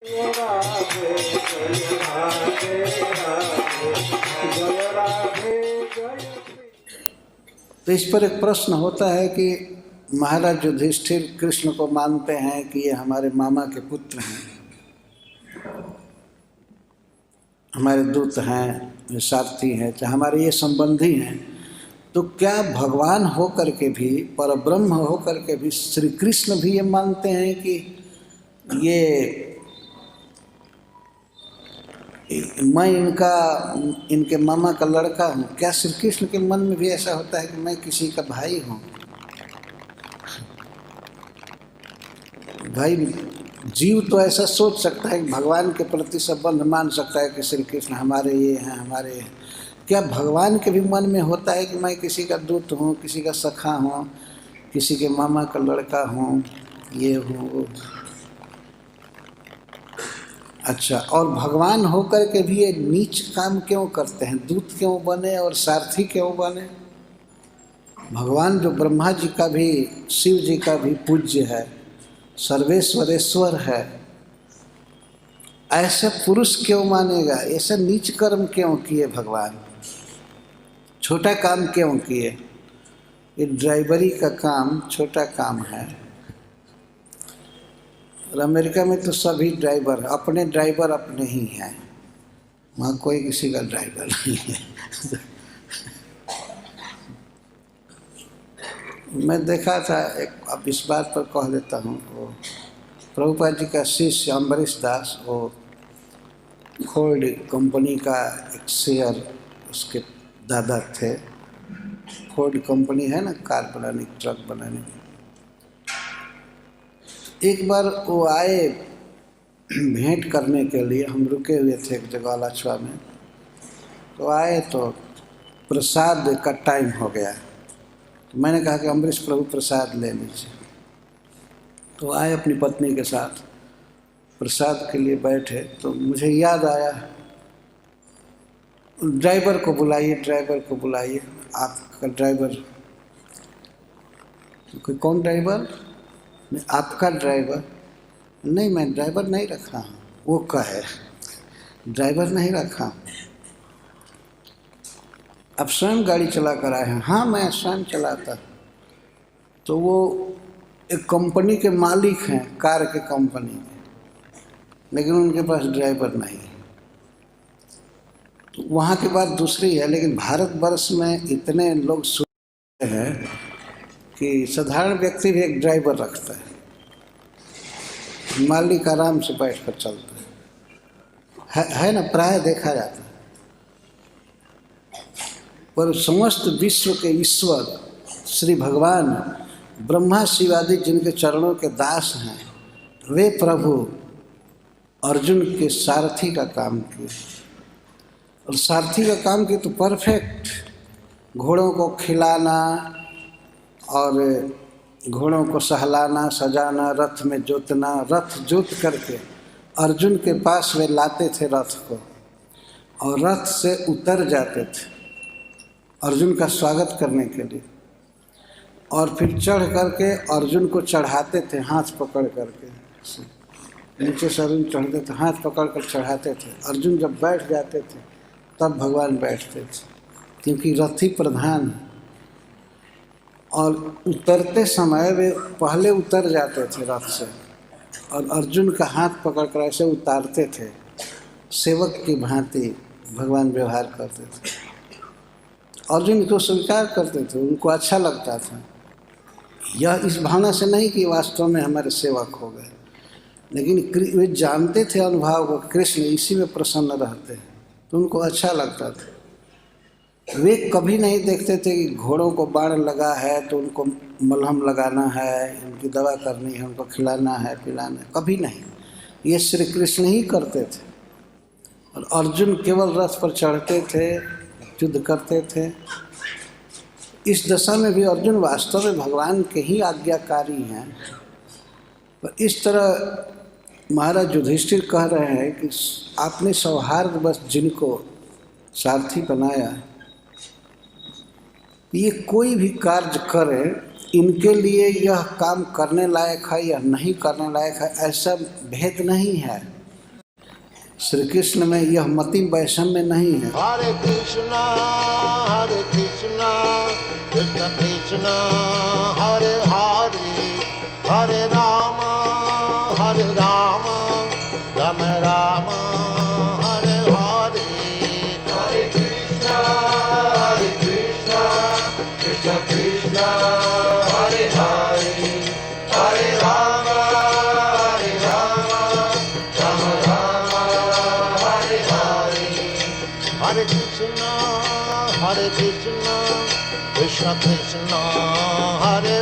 राधे जय राधे राधे जय राधे जय। तो इस पर एक प्रश्न होता है कि महाराज युधिष्ठिर कृष्ण को मानते हैं कि ये हमारे मामा के पुत्र हैं, हमारे दूत हैं, सारथी हैं, चाहे हमारे ये संबंधी हैं, तो क्या भगवान हो करके भी, परब्रह्म हो करके भी श्री कृष्ण भी ये मानते हैं कि ये मैं इनके मामा का लड़का हूँ? क्या श्री कृष्ण के मन में भी ऐसा होता है कि मैं किसी का भाई हूँ? भाई जीव तो ऐसा सोच सकता है कि भगवान के प्रति संबंध मान सकता है कि श्री कृष्ण हमारे ये हैं, हमारे हैं। क्या भगवान के भी मन में होता है कि मैं किसी का दूत हूँ, किसी का सखा हूँ, किसी के मामा का लड़का हूँ, ये हूँ? अच्छा, और भगवान होकर के भी ये नीच काम क्यों करते हैं? दूत क्यों बने और सारथी क्यों बने? भगवान जो ब्रह्मा जी का भी, शिव जी का भी पूज्य है, सर्वेश्वरेश्वर है, ऐसा पुरुष क्यों मानेगा? ऐसा नीच कर्म क्यों किए भगवान? छोटा काम क्यों किए? ये ड्राइवरी का काम छोटा काम है। और अमेरिका में तो सभी ड्राइवर अपने ड्राइवर अपने ही हैं, वहाँ कोई किसी का ड्राइवर नहीं है। मैं देखा था एक, अब इस बात पर कह देता हूँ, वो प्रभुपाद जी का शिष्य अम्बरीश दास, वो फोर्ड कंपनी का एक शेयर उसके दादा थे। फोर्ड कंपनी है ना, कार बनाने, ट्रक बनाने की। एक बार वो आए भेंट करने के लिए, हम रुके हुए थे एक जगह लाछवा में, तो आए तो प्रसाद का टाइम हो गया, तो मैंने कहा कि अम्बरीश प्रभु प्रसाद ले लीजिए। तो आए अपनी पत्नी के साथ, प्रसाद के लिए बैठे, तो मुझे याद आया, ड्राइवर को बुलाइए, ड्राइवर को बुलाइए, आपका ड्राइवर। कोई कौन ड्राइवर? आपका ड्राइवर? नहीं, मैं ड्राइवर नहीं रखा हूँ। वो कहे ड्राइवर नहीं रखा, अब स्वयं गाड़ी चला कर आए हैं। हाँ, मैं स्वयं चलाता। तो वो एक कंपनी के मालिक हैं, कार के कंपनी के, लेकिन उनके पास ड्राइवर नहीं है। तो वहाँ की बात दूसरी है, लेकिन भारतवर्ष में इतने लोग सुनते हैं कि साधारण व्यक्ति भी एक ड्राइवर रखता है, मालिक आराम से बैठ कर चलता है ना, प्राय देखा जाता है। पर समस्त विश्व के ईश्वर श्री भगवान ब्रह्मा शिवादि जिनके चरणों के दास हैं, वे प्रभु अर्जुन के सारथी का काम किए। और सारथी का काम किए तो परफेक्ट, घोड़ों को खिलाना और घोड़ों को सहलाना, सजाना, रथ में जोतना, रथ जोत करके अर्जुन के पास वे लाते थे रथ को, और रथ से उतर जाते थे अर्जुन का स्वागत करने के लिए, और फिर चढ़ करके अर्जुन को चढ़ाते थे हाथ पकड़ करके। नीचे से अर्जुन चढ़ते थे, हाथ पकड़ कर चढ़ाते थे। अर्जुन जब बैठ जाते थे तब भगवान बैठते थे, क्योंकि रथी प्रधान है। और उतरते समय वे पहले उतर जाते थे रथ से, और अर्जुन का हाथ पकड़ कर ऐसे उतारते थे, सेवक की भांति भगवान व्यवहार करते थे। अर्जुन को स्वीकार करते थे, उनको अच्छा लगता था। यह इस भावना से नहीं कि वास्तव में हमारे सेवक हो गए, लेकिन वे जानते थे अनुभव को, कृष्ण इसी में प्रसन्न रहते हैं, तो उनको अच्छा लगता था। वे कभी नहीं देखते थे कि घोड़ों को बाण लगा है तो उनको मलहम लगाना है, उनकी दवा करनी है, उनको खिलाना है, पिलाना है, कभी नहीं। ये श्री कृष्ण ही करते थे। और अर्जुन केवल रथ पर चढ़ते थे, युद्ध करते थे। इस दशा में भी अर्जुन वास्तव में भगवान के ही आज्ञाकारी हैं। पर इस तरह महाराज युधिष्ठिर कह रहे हैं कि आपने सौहार्द बस जिनको सारथी बनाया, ये कोई भी कार्य करे, इनके लिए यह काम करने लायक है या नहीं करने लायक है, ऐसा भेद नहीं है। श्री कृष्ण में यह मति वैषम्य नहीं है। Hare Krishna, कृष्ण कृष्ण हरे हरे, हरे राम राम राम हरे हरे। हरे कृष्ण कृष्ण कृष्ण हरे हरे, हरे राम राम राम हरे हरे। हरे कृष्ण कृष्ण कृष्ण हरे